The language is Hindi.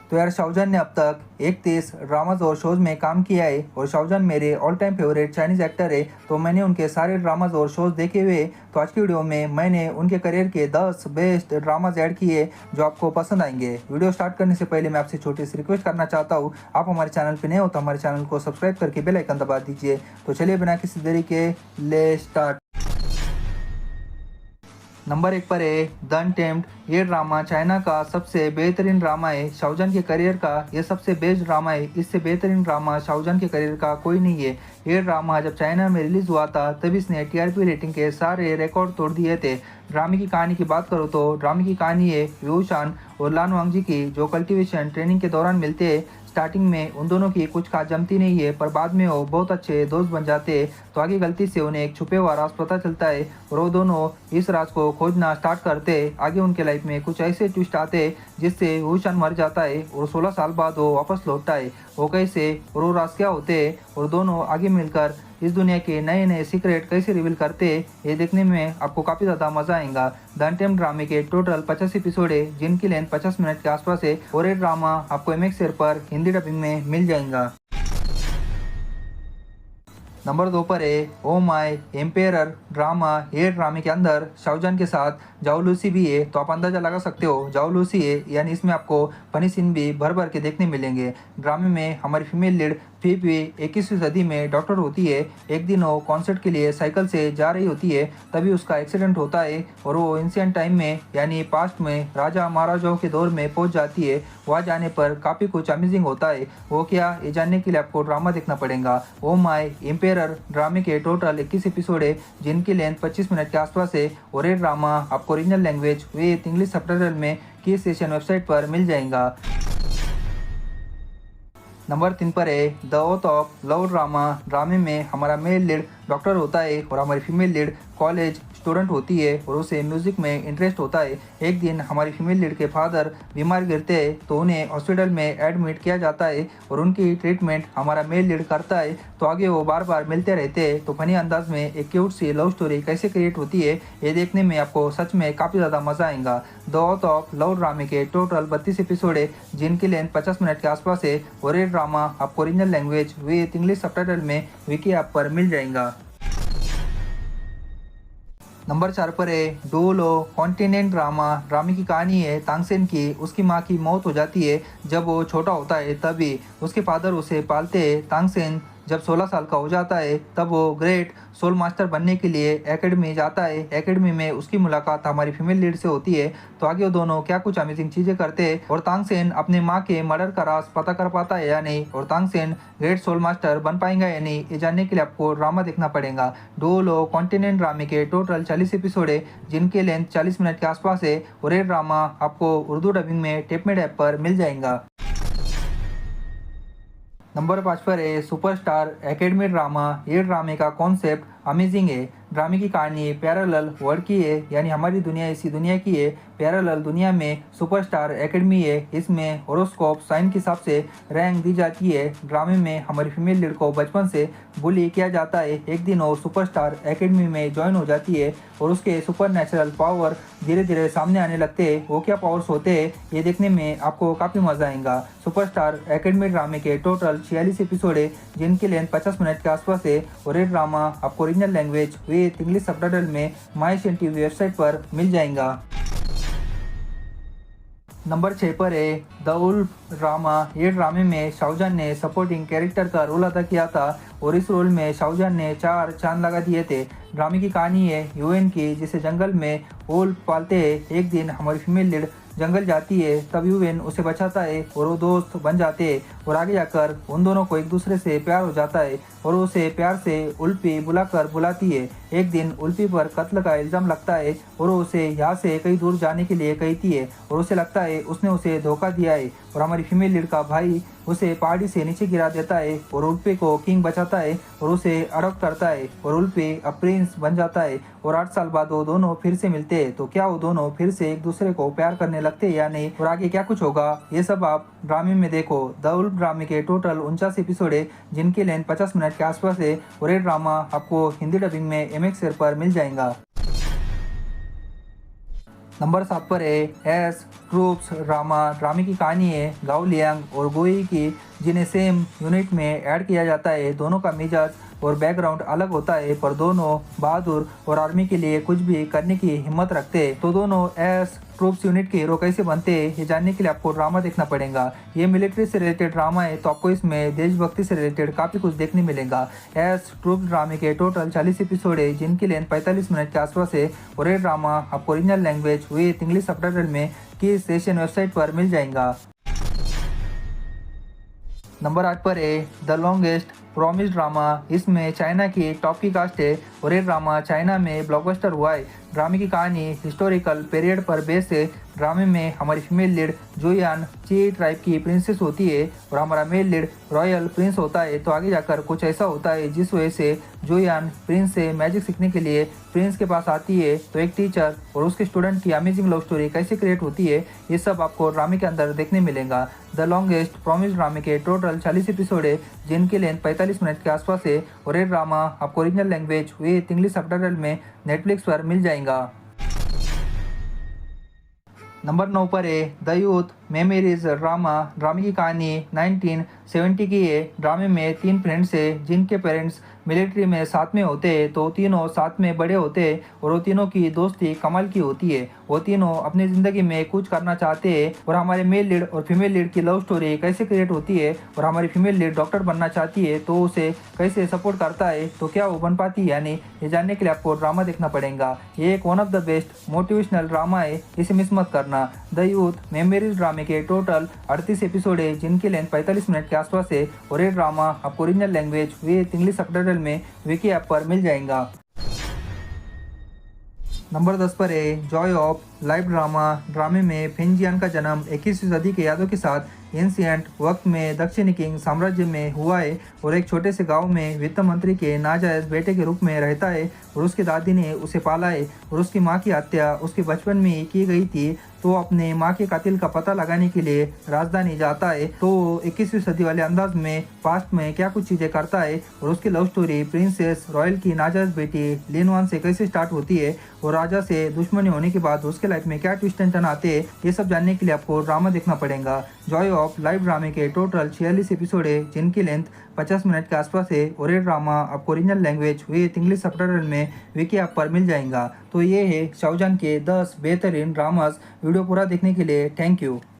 तो यार शाहजहान ने अब तक 31 ड्रामाज और शोज़ में काम किया है और शाहजहान मेरे all time favourite Chinese actor है। तो मैंने उनके सारे ड्रामाज और शोज़ देखे हुए। तो आज की वीडियो में मैंने उनके करियर के 10 बेस्ट ड्रामाज ऐड किए जो आपको पसंद आएंगे। वीडियो स्टार्ट करने से पहले मैं आपसे छोटी सी रिक्वेस्ट करना चाहता हूँ, आप हमारे चैनल पर नए हो तो हमारे चैनल को सब्सक्राइब करके बेल आइकन दबा दीजिए। तो चलिए बिना किसी देरी के ले स्टार्ट। नंबर 1 पर है द अनटेम्ड। ये ड्रामा चाइना का सबसे बेहतरीन ड्रामा है। शाहजहान के करियर का ये सबसे बेस्ट ड्रामा है। इससे बेहतरीन ड्रामा शाहजहान के करियर का कोई नहीं है। ये ड्रामा जब चाइना में रिलीज हुआ था तब इसने टीआरपी रेटिंग के सारे रिकॉर्ड तोड़ दिए थे। ड्रामे की कहानी की बात करो तो ड्रामे की कहानी है व्यू शान और लान वांगजी की, जो कल्टीवेशन ट्रेनिंग के दौरान मिलते हैं। स्टार्टिंग में उन दोनों की कुछ खास जमती नहीं है, पर बाद में वो बहुत अच्छे दोस्त बन जाते हैं। तो आगे गलती से उन्हें एक छुपे हुआ राज पता चलता है और वो दोनों इस राज को खोजना स्टार्ट करते हैं। आगे उनके लाइफ में कुछ ऐसे ट्विस्ट आते हैं जिससे वूशान मर जाता है और 16 साल बाद वो वापस लौटता है। वो कैसे और वो राज क्या होते हैं और दोनों आगे मिलकर इस दुनिया के नए नए सीक्रेट कैसे रिवील करते हैं, ये देखने में आपको काफ़ी ज़्यादा मज़ा आएगा। द अनटेम्ड ड्रामे के टोटल 50 एपिसोड है जिनकी लेंथ 50 मिनट के आसपास है और ये ड्रामा आपको MX पर हिंदी डबिंग में मिल जाएगा। नंबर 2 पर है ओ माय एम्पेयर ड्रामा। ये ड्रामे के अंदर शाहजहान के साथ जाओ लूसी भी है। तो आप अंदाज़ा लगा सकते हो जाओ लूसी है, यानी इसमें आपको फनी सीन भी भर भर के देखने मिलेंगे। ड्रामे में हमारी फीमेल लीड फीफी 21वीं सदी में डॉक्टर होती है। एक दिन वो कॉन्सर्ट के लिए साइकिल से जा रही होती है, तभी उसका एक्सीडेंट होता है और वो एंशिएंट टाइम में यानी पास्ट में राजा महाराजाओं के दौर में पहुंच जाती है। वहाँ जाने पर काफ़ी कुछ अमेजिंग होता है। वो क्या, ये जानने के लिए आपको ड्रामा देखना पड़ेगा। ओ माय एम्पेयर ड्रामे के टोटल 21 एपिसोड है जिनकी लेंथ 25 मिनट के आसपास है और ये ड्रामा आपको original language with English subtitle में की स्टेशन वेबसाइट पर मिल जाएगा। नंबर 3 पर है the oath of love drama. ड्रामे में हमारा मेल लीड डॉक्टर होता है और हमारी फीमेल लीड कॉलेज स्टूडेंट होती है और उसे म्यूज़िक में इंटरेस्ट होता है। एक दिन हमारी फीमेल लीड के फादर बीमार गिरते हैं तो उन्हें हॉस्पिटल में एडमिट किया जाता है और उनकी ट्रीटमेंट हमारा मेल लीड करता है। तो आगे वो बार बार मिलते रहते हैं। तो फनी अंदाज में एक क्यूट सी लव स्टोरी कैसे क्रिएट होती है, ये देखने में आपको सच में काफ़ी ज़्यादा मज़ा आएगा। द ओथ ऑफ लव ड्रामे के टोटल 32 एपिसोड है जिनकी लेंथ 50 मिनट के आसपास है और ये ड्रामा आपको original language with English subtitle में विकी ऐप पर मिल जाएगा। नंबर 4 पर है डोलो कॉन्टिनेंट ड्रामा। ड्रामे की कहानी है तांगसेन की। उसकी माँ की मौत हो जाती है जब वो छोटा होता है, तभी उसके फादर उसे पालते हैं। तांगसेन जब 16 साल का हो जाता है तब वो ग्रेट सोल मास्टर बनने के लिए एकेडमी जाता है। एकेडमी में उसकी मुलाकात हमारी फीमेल लीड से होती है। तो आगे वो दोनों क्या कुछ अमेजिंग चीज़ें करते हैं और तांगसेन अपने माँ के मर्डर का राज पता कर पाता है या नहीं और तांगसेन ग्रेट सोल मास्टर बन पाएंगा या नहीं, ये जानने के लिए आपको ड्रामा देखना पड़ेगा। डोलो कॉन्टिनेंट ड्रामे के टोटल 40 एपिसोड है जिनके लेंथ 40 मिनट के आसपास है और ये ड्रामा आपको उर्दू डबिंग में टेपमेड ऐप पर मिल जाएगा। नंबर 5 पर है सुपरस्टार एकेडमी ड्रामा। ये ड्रामे का कॉन्सेप्ट अमेजिंग है। ड्रामे की कहानी पैरेलल वर्ल्ड की है, यानी हमारी दुनिया इसी दुनिया की है। पैरेलल दुनिया में सुपरस्टार एकेडमी है। इसमें होरोस्कोप साइन के हिसाब से रैंक दी जाती है। ड्रामे में हमारी फीमेल लीड को बचपन से बुली किया जाता है। एक दिन वो सुपरस्टार एकेडमी में ज्वाइन हो जाती है और उसके सुपर नेचुरल पावर धीरे धीरे सामने आने लगते हैं। वो क्या पावर्स होते हैं, ये देखने में आपको काफ़ी मज़ा आएगा। सुपरस्टार एकेडमी ड्रामे के टोटल 46 एपिसोड है जिनकी लेंथ 50 मिनट के आसपास है और ये ड्रामा आपको original language with English subtitle में माई टीवी वेबसाइट पर मिल जाएगा। नंबर 6 पर है द वुल्फ ड्रामा। ये ड्रामे में शाहजहान ने सपोर्टिंग कैरेक्टर का रोल अदा किया था और इस रोल में शाहजहान ने 4 चांद लगा दिए थे। ड्रामे की कहानी है यूएन की, जिसे जंगल में वुल्फ पालते हैं। एक दिन हमारी फीमेल लीड जंगल जाती है तब यूएन उसे बचाता है और वो दोस्त बन जाते हैं और आगे जाकर उन दोनों को एक दूसरे से प्यार हो जाता है और उसे प्यार से उल्फी बुलाकर बुलाती है। एक दिन उल्फी पर कत्ल का इल्ज़ाम लगता है और वो उसे यहाँ से कहीं दूर जाने के लिए कहती है और उसे लगता है उसने उसे धोखा दिया है और हमारी फीमेल लीड का भाई उसे पहाड़ी से नीचे गिरा देता है और उल्फी को किंग बचाता है और उसे अडॉप्ट करता है और उल्फी अब प्रिंस बन जाता है और 8 साल बाद वो दोनों फिर से मिलते हैं। तो क्या वो दोनों फिर से एक दूसरे को प्यार करने लगते हैं या नहीं और आगे क्या कुछ होगा, ये सब आप ड्रामे में देखो। द वुल्फ ड्रामे के टोटल 49 एपिसोड है जिनकी लेंथ 50 मिनट के आसपास है और ये ड्रामा आपको हिंदी डबिंग में MX पर मिल जाएगा। नंबर 7 पर है एस ट्रूप्स ड्रामे की कहानी है गाओ लियांग और गोई की, जिन्हें सेम यूनिट में ऐड किया जाता है। दोनों का मिजाज और बैकग्राउंड अलग होता है, पर दोनों बहादुर और आर्मी के लिए कुछ भी करने की हिम्मत रखते हैं। तो दोनों एस ट्रूप्स यूनिट के हीरो कैसे बनते हैं, ये जानने के लिए आपको ड्रामा देखना पड़ेगा। ये मिलिट्री से रिलेटेड ड्रामा है, तो आपको इसमें देशभक्ति से रिलेटेड काफ़ी कुछ देखने मिलेगा। एस ट्रूप्स ड्रामे के टोटल 40 एपिसोड है, जिनकी लेंथ 45 मिनट के आसपास है। और ये ड्रामा आपको original language with English subtitle में किस एशियन वेबसाइट पर मिल जाएगा। नंबर 8 पर है द लॉन्गेस्ट प्रॉमिस ड्रामा। इसमें चाइना की टॉप की कास्ट है और ये ड्रामा चाइना में ब्लॉकबस्टर हुआ है। ड्रामे की कहानी हिस्टोरिकल पीरियड पर बेस्ड है। ड्रामे में हमारी फीमेल लीड जोयान ची ट्राइब की प्रिंसेस होती है और हमारा मेल लीड रॉयल प्रिंस होता है। तो आगे जाकर कुछ ऐसा होता है जिस वजह से जोयान प्रिंस से मैजिक सीखने के लिए प्रिंस के पास आती है। तो एक टीचर और उसके स्टूडेंट की अमेजिंग लव स्टोरी कैसे क्रिएट होती है, ये सब आपको ड्रामे के अंदर देखने मिलेगा। द लॉन्गेस्ट प्रॉमिस ड्रामे के टोटल 40 एपिसोड है, जिनकी लेंथ 45 मिनट के आसपास है। और ये ड्रामा आपको original language with English subtitle में नेटफ्लिक्स पर मिल जाएगा। नंबर 9 पर है द यूथ मेमोरीज ड्रामा। ड्रामे की कहानी 1970 की है। ड्रामे में 3 फ्रेंड्स है, जिनके पेरेंट्स मिलिट्री में साथ में होते हैं। तो तीनों साथ में बड़े होते हैं और वो तीनों की दोस्ती कमाल की होती है। वो तीनों अपनी ज़िंदगी में कुछ करना चाहते हैं। और हमारे मेल लीड और फीमेल लीड की लव स्टोरी कैसे क्रिएट होती है और हमारी फीमेल लीड डॉक्टर बनना चाहती है, तो उसे कैसे सपोर्ट करता है, तो क्या वो बन पाती है या नहीं, ये जानने के लिए आपको ड्रामा देखना पड़ेगा। ये एक one of the best motivational drama है, इसे मिस मत करना। द यूथ मेमोरीज ड्रामे के टोटल 38 एपिसोड है, जिनकी लेंथ 45 मिनट के आसपास है। और ये ड्रामा आपको original language with English subtitle में विकी ऐप पर मिल जाएगा। नंबर 10 पर है जॉय ऑफ लाइफ ड्रामा। ड्रामे में फेंजियान का जन्म 21वीं सदी के यादों के साथ एंशिएंट वक्त में दक्षिणी किंग साम्राज्य में हुआ है और एक छोटे से गांव में वित्त मंत्री के नाजायज बेटे के रूप में रहता है और उसकी दादी ने उसे पाला है। और उसकी मां की हत्या उसके बचपन में ही की गई थी, तो अपने मां के कातिल का पता लगाने के लिए राजधानी जाता है। तो 21वीं सदी वाले अंदाज में पास्ट में क्या कुछ चीज़ें करता है और उसकी लव स्टोरी प्रिंसेस रॉयल की नाजायज बेटी लिनवान से कैसे स्टार्ट होती है और राजा से दुश्मनी होने के बाद उसके लाइफ में क्या ट्विस्ट एंड टर्न आते हैं, ये सब जानने के लिए आपको ड्रामा देखना पड़ेगा। जॉय ऑफ लाइफ ड्रामे के टोटल 46 एपिसोड है, जिनकी लेंथ 50 मिनट के आसपास है। और ये ड्रामा आपको original language with English subtitle में विकी ऐप पर मिल जाएगा। तो ये है शाओजन के 10 बेहतरीन ड्रामास। वीडियो पूरा देखने के लिए थैंक यू।